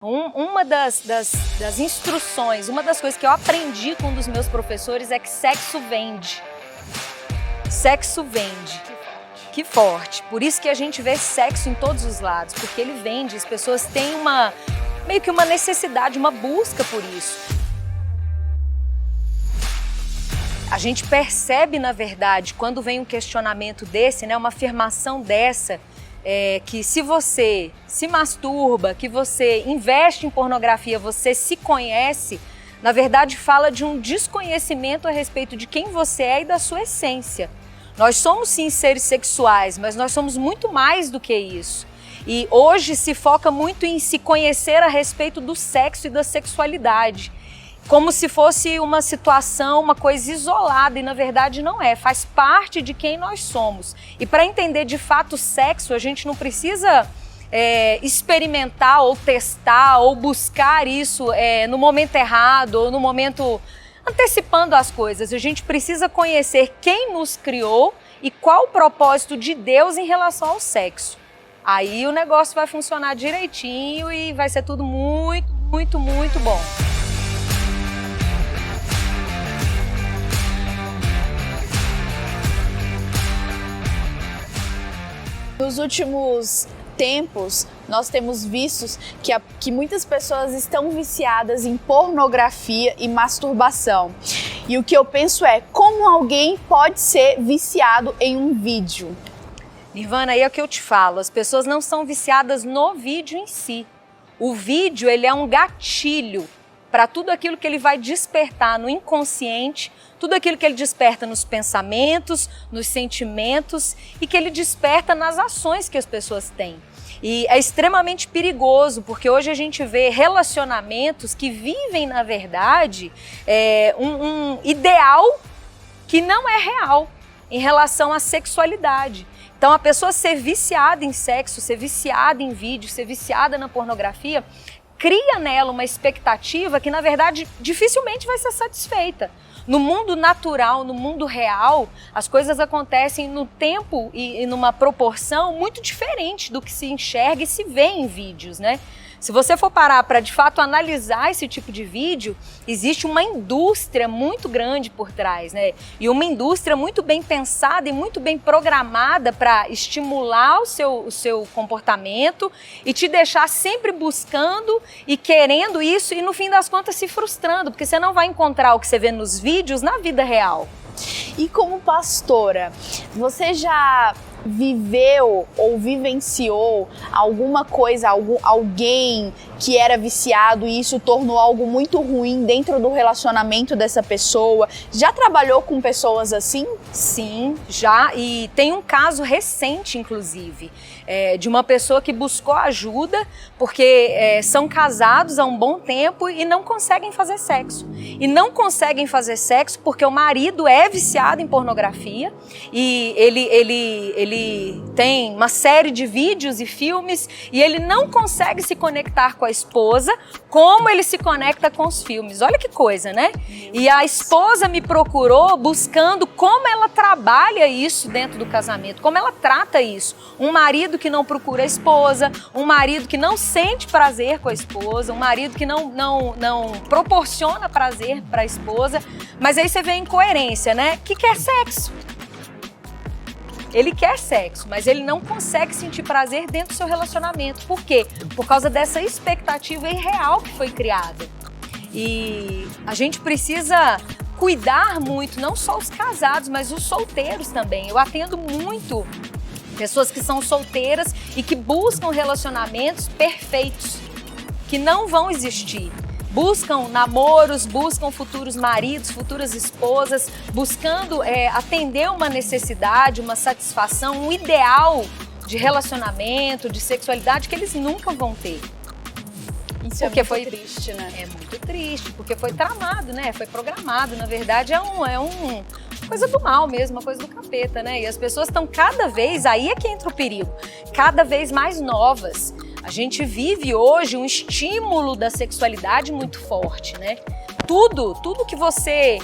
Uma das instruções, uma das coisas que eu aprendi com um dos meus professores é que sexo vende. Sexo vende. Que forte. Por isso que a gente vê sexo em todos os lados, porque ele vende. As pessoas têm meio que uma necessidade, uma busca por isso. A gente percebe, na verdade, quando vem um questionamento desse, né, uma afirmação dessa, que se você se masturba, que você investe em pornografia, você se conhece, na verdade fala de um desconhecimento a respeito de quem você é e da sua essência. Nós somos sim seres sexuais, mas nós somos muito mais do que isso. E hoje se foca muito em se conhecer a respeito do sexo e da sexualidade, como se fosse uma situação, uma coisa isolada, e na verdade não é, faz parte de quem nós somos. E para entender de fato o sexo, a gente não precisa experimentar ou testar ou buscar isso no momento errado ou no momento antecipando as coisas. A gente precisa conhecer quem nos criou e qual o propósito de Deus em relação ao sexo. Aí o negócio vai funcionar direitinho e vai ser tudo muito, muito, muito bom. Nos últimos tempos, nós temos visto que muitas pessoas estão viciadas em pornografia e masturbação. E o que eu penso é, como alguém pode ser viciado em um vídeo? Nirvana, aí é o que eu te falo, as pessoas não são viciadas no vídeo em si. O vídeo, ele é um gatilho para tudo aquilo que ele vai despertar no inconsciente, tudo aquilo que ele desperta nos pensamentos, nos sentimentos e que ele desperta nas ações que as pessoas têm. E é extremamente perigoso, porque hoje a gente vê relacionamentos que vivem, na verdade, um ideal que não é real em relação à sexualidade. Então, a pessoa ser viciada em sexo, ser viciada em vídeo, ser viciada na pornografia, cria nela uma expectativa que, na verdade, dificilmente vai ser satisfeita. No mundo natural, no mundo real, as coisas acontecem no tempo e numa proporção muito diferente do que se enxerga e se vê em vídeos, né? Se você for parar para, de fato, analisar esse tipo de vídeo, existe uma indústria muito grande por trás, né? E uma indústria muito bem pensada e muito bem programada para estimular o seu comportamento e te deixar sempre buscando e querendo isso e, no fim das contas, se frustrando, porque você não vai encontrar o que você vê nos vídeos na vida real. E como pastora, você já viveu ou vivenciou alguma coisa, alguém que era viciado e isso tornou algo muito ruim dentro do relacionamento dessa pessoa? Já trabalhou com pessoas assim? Sim, já, e tem um caso recente, inclusive, de uma pessoa que buscou ajuda porque são casados há um bom tempo e não conseguem fazer sexo. E não conseguem fazer sexo porque o marido é viciado em pornografia e ele tem uma série de vídeos e filmes e ele não consegue se conectar com a esposa como ele se conecta com os filmes. Olha que coisa, né? E a esposa me procurou buscando como ela trabalha isso dentro do casamento, como ela trata isso. Um marido que não procura a esposa, um marido que não sente prazer com a esposa, um marido que não proporciona prazer para a esposa. Mas aí você vê a incoerência, né? Que quer sexo. Ele quer sexo, mas ele não consegue sentir prazer dentro do seu relacionamento. Por quê? Por causa dessa expectativa irreal que foi criada. E a gente precisa cuidar muito, não só os casados, mas os solteiros também. Eu atendo muito pessoas que são solteiras e que buscam relacionamentos perfeitos, que não vão existir. Buscam namoros, buscam futuros maridos, futuras esposas, buscando atender uma necessidade, uma satisfação, um ideal de relacionamento, de sexualidade que eles nunca vão ter. Isso porque foi triste, né? É muito triste, porque foi tramado, né? Foi programado. Na verdade, é uma coisa do mal mesmo, uma coisa do capeta, né? E as pessoas estão cada vez, aí é que entra o perigo, cada vez mais novas. A gente vive hoje um estímulo da sexualidade muito forte, né? Tudo que você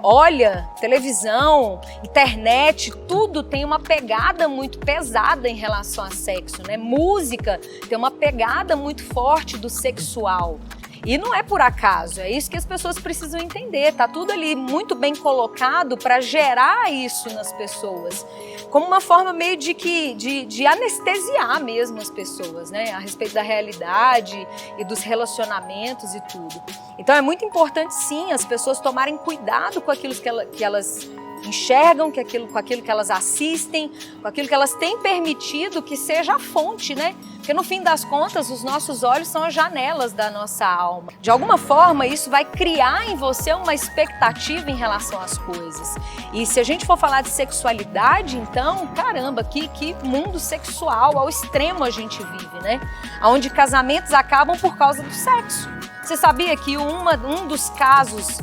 olha, televisão, internet, tudo tem uma pegada muito pesada em relação a sexo, né? Música tem uma pegada muito forte do sexual. E não é por acaso, é isso que as pessoas precisam entender. Tá tudo ali muito bem colocado para gerar isso nas pessoas, como uma forma meio de anestesiar mesmo as pessoas, né? A respeito da realidade e dos relacionamentos e tudo. Então é muito importante, sim, as pessoas tomarem cuidado com aquilo que elas enxergam, com aquilo que elas assistem, com aquilo que elas têm permitido que seja a fonte, né? Porque no fim das contas, os nossos olhos são as janelas da nossa alma. De alguma forma, isso vai criar em você uma expectativa em relação às coisas. E se a gente for falar de sexualidade, então, caramba, que mundo sexual ao extremo a gente vive, né? Onde casamentos acabam por causa do sexo. Você sabia que um dos casos,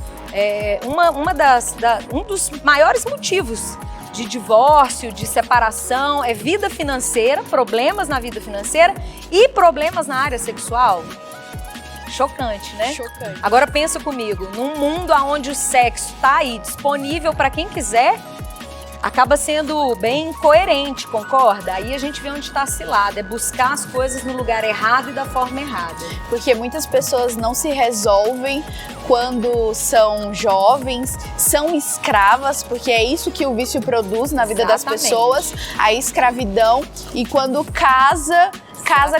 um dos maiores motivos de divórcio, de separação, é vida financeira, problemas na vida financeira e problemas na área sexual? Chocante, né? Chocante. Agora pensa comigo, num mundo onde o sexo está aí disponível para quem quiser, acaba sendo bem coerente, concorda? Aí a gente vê onde está a cilada, é buscar as coisas no lugar errado e da forma errada. Porque muitas pessoas não se resolvem quando são jovens, são escravas, porque é isso que o vício produz na vida das pessoas, a escravidão, e quando casa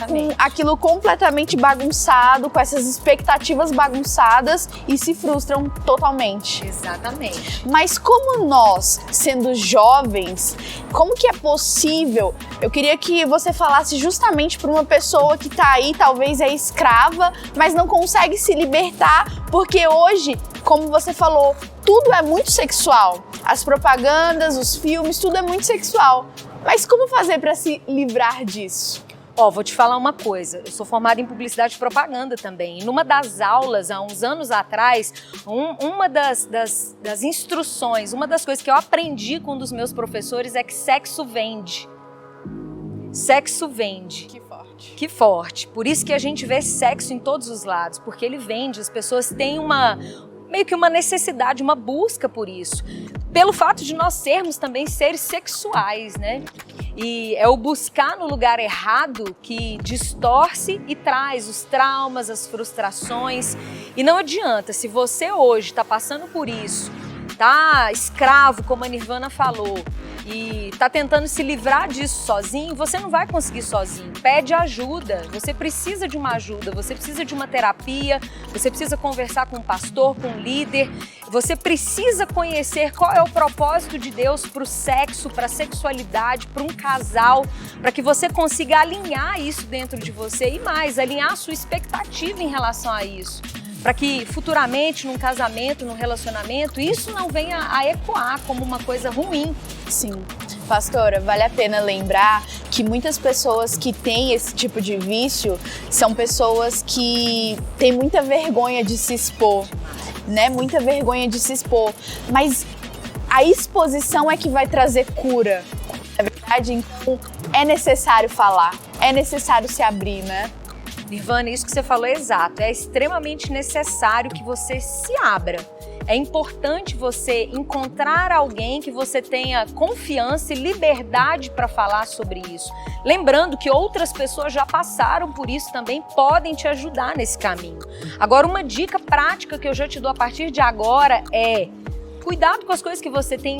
com aquilo completamente bagunçado, com essas expectativas bagunçadas e se frustram totalmente. Exatamente. Mas como nós, sendo jovens, como que é possível? Eu queria que você falasse justamente para uma pessoa que tá aí, talvez é escrava, mas não consegue se libertar, porque hoje, como você falou, tudo é muito sexual. As propagandas, os filmes, tudo é muito sexual. Mas como fazer para se livrar disso? Vou te falar uma coisa, eu sou formada em publicidade e propaganda também. E numa das aulas, há uns anos atrás, uma das instruções, uma das coisas que eu aprendi com um dos meus professores é que sexo vende. Sexo vende. Que forte. Que forte. Por isso que a gente vê sexo em todos os lados, porque ele vende, as pessoas têm meio que uma necessidade, uma busca por isso. Pelo fato de nós sermos também seres sexuais, né? E é o buscar no lugar errado que distorce e traz os traumas, as frustrações. E não adianta, se você hoje está passando por isso, tá escravo, como a Nirvana falou, e tá tentando se livrar disso sozinho, você não vai conseguir sozinho. Pede ajuda, você precisa de uma ajuda, você precisa de uma terapia, você precisa conversar com um pastor, com um líder, você precisa conhecer qual é o propósito de Deus para o sexo, para a sexualidade, para um casal, para que você consiga alinhar isso dentro de você e mais, alinhar a sua expectativa em relação a isso. Para que futuramente, num casamento, num relacionamento, isso não venha a ecoar como uma coisa ruim. Sim. Pastora, vale a pena lembrar que muitas pessoas que têm esse tipo de vício são pessoas que têm muita vergonha de se expor, né? Muita vergonha de se expor. Mas a exposição é que vai trazer cura. Na verdade, então, é necessário falar, é necessário se abrir, né? Nirvana, isso que você falou é exato. É extremamente necessário que você se abra. É importante você encontrar alguém que você tenha confiança e liberdade para falar sobre isso. Lembrando que outras pessoas já passaram por isso também, podem te ajudar nesse caminho. Agora, uma dica prática que eu já te dou a partir de agora é cuidado com as coisas que você tem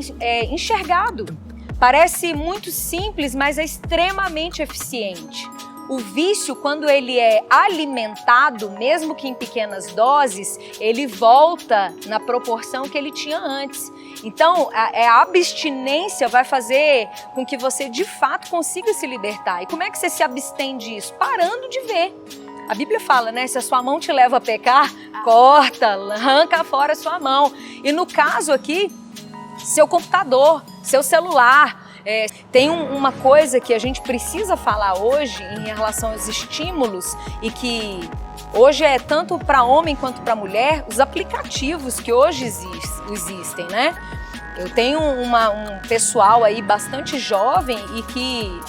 enxergado. Parece muito simples, mas é extremamente eficiente. O vício, quando ele é alimentado, mesmo que em pequenas doses, ele volta na proporção que ele tinha antes. Então, a abstinência vai fazer com que você, de fato, consiga se libertar. E como é que você se abstém disso? Parando de ver. A Bíblia fala, né? Se a sua mão te leva a pecar, corta, arranca fora a sua mão. E no caso aqui, seu computador, seu celular. Tem uma coisa que a gente precisa falar hoje em relação aos estímulos e que hoje é tanto para homem quanto para mulher, os aplicativos que hoje existem, né? Eu tenho um pessoal aí bastante jovem e que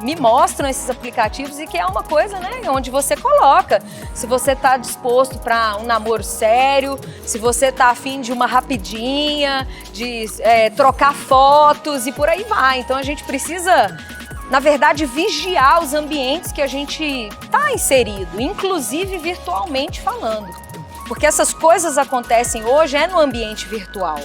me mostram esses aplicativos e que é uma coisa, né, onde você coloca se você está disposto para um namoro sério, se você está afim de uma rapidinha, de trocar fotos e por aí vai. Então a gente precisa, na verdade, vigiar os ambientes que a gente está inserido, inclusive virtualmente falando. Porque essas coisas acontecem hoje no ambiente virtual.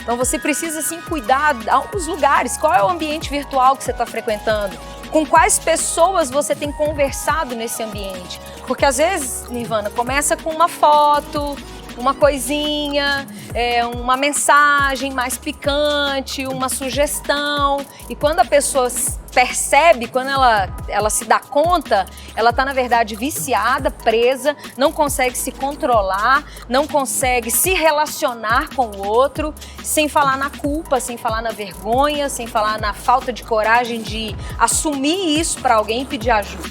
Então você precisa sim cuidar dos lugares. Qual é o ambiente virtual que você está frequentando? Com quais pessoas você tem conversado nesse ambiente? Porque às vezes, Nirvana, começa com uma foto, uma coisinha, uma mensagem mais picante, uma sugestão. E quando a pessoa percebe, quando ela se dá conta, ela está, na verdade, viciada, presa, não consegue se controlar, não consegue se relacionar com o outro, sem falar na culpa, sem falar na vergonha, sem falar na falta de coragem de assumir isso para alguém e pedir ajuda.